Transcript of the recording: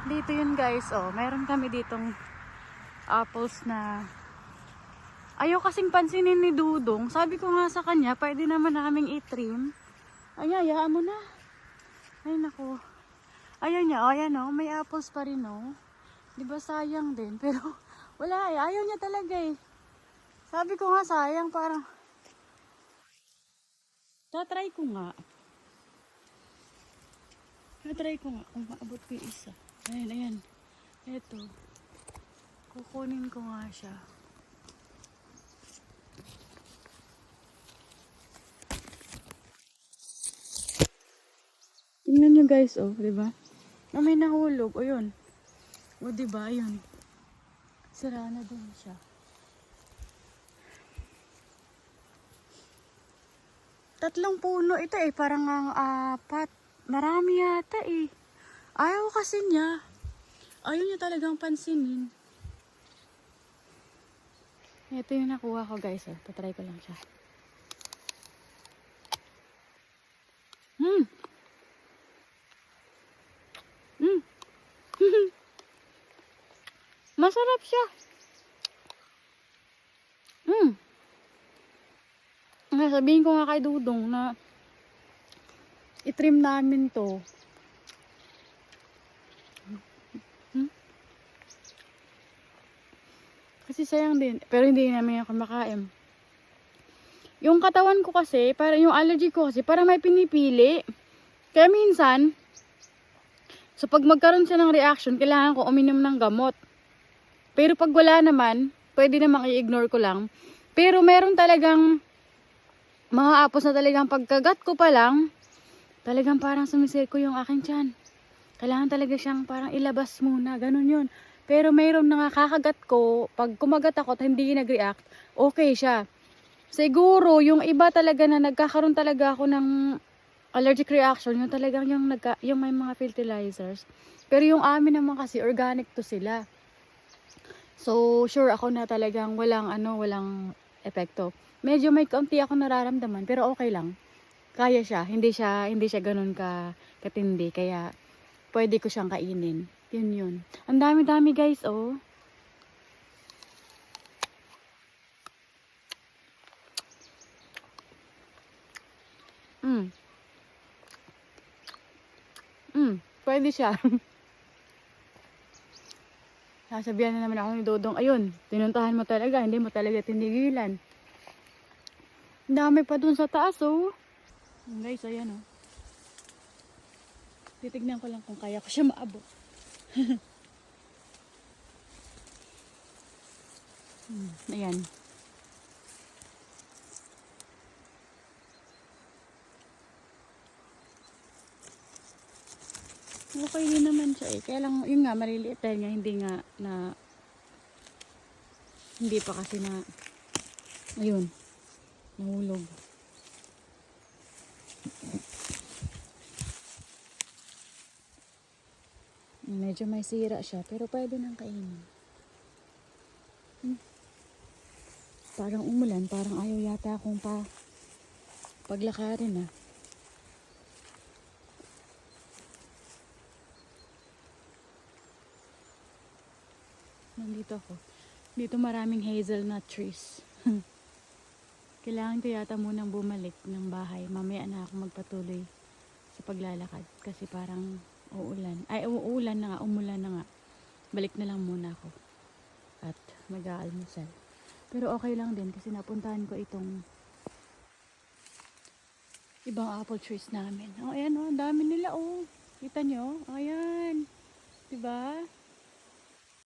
Dito yun guys, oh. Meron kami ditong apples na ayaw kasing pansinin ni Dudong. Sabi ko nga sa kanya, pwede naman naming i-trim. Ay, hayaan mo na. Ay, naku. Ayaw niya, oh, ayan oh. May apples pa rin oh. Diba sayang din, pero wala eh. Ayaw niya talaga eh. Sabi ko nga sayang, parang tatry ko nga. Tatry ko nga kung maabot ko yung isa. Ayan, ayan. Eto. Kukunin ko nga siya. Tingnan nyo guys, oh, diba? Oh, may nahulog. O yun. O diba, yun. Sira na din siya. Tatlong puno ito eh. Parang ang apat. Marami yata eh. Ayaw kasi niya. Ayaw niya talagang pansinin. Ito yung nakuha ko guys. Oh. Patry ko lang siya. Masarap siya. Sabihin ko nga kay Dudong na i-trim namin to. Kasi sayang din. Pero hindi namin ako makain. Yung katawan ko kasi, para yung allergy ko kasi, para may pinipili. Kaya minsan, so pag magkaroon siya ng reaction, kailangan ko uminom ng gamot. Pero pag wala naman, pwede namang i-ignore ko lang. Pero meron talagang mga apos na talagang pagkagat ko pa lang, talagang parang sumisirko yung aking tiyan. Kailangan talaga siyang parang ilabas muna, ganun yun. Pero mayroon na nakakagat ko, pag kumagat ako at hindi nag-react, okay siya. Siguro, yung iba talaga na nagkakaroon talaga ako ng allergic reaction, yung talagang yung may mga fertilizers. Pero yung amin naman kasi, organic to sila. So, sure ako na talagang walang epekto. Medyo may kaunti ako nararamdaman, pero okay lang. Kaya siya, hindi siya ganun katindi, kaya pwede ko siyang kainin. Yun. Ang dami-dami guys, oh. Pwede siya. Sasabihan na naman ako ni Dodong, ayun, tinuntahan mo talaga, hindi mo talaga tinigilan. Dami pa dun sa taas, oh. Guys, ayan, oh. Titignan ko lang kung kaya ko siya maabot. Ayan. Okay din naman siya eh. Kaya lang, yun nga, maliliit dahil nga hindi pa kasi na, ayun, nahulog. Medyo may sira siya, pero pwede nang kainin. Parang umulan, parang ayaw yata akong paglakarin ah. Nandito ako. Dito maraming hazelnut trees. Kailangan ko yata munang bumalik ng bahay. Mamaya na ako magpatuloy sa paglalakad. Kasi parang uulan. Ay, umulan na nga. Balik na lang muna ako. At mag-aalmusal. Pero okay lang din kasi napuntahan ko itong ibang apple trees namin. Oh, ayan oh, ang dami nila oh. Kita nyo? Ayan. Diba?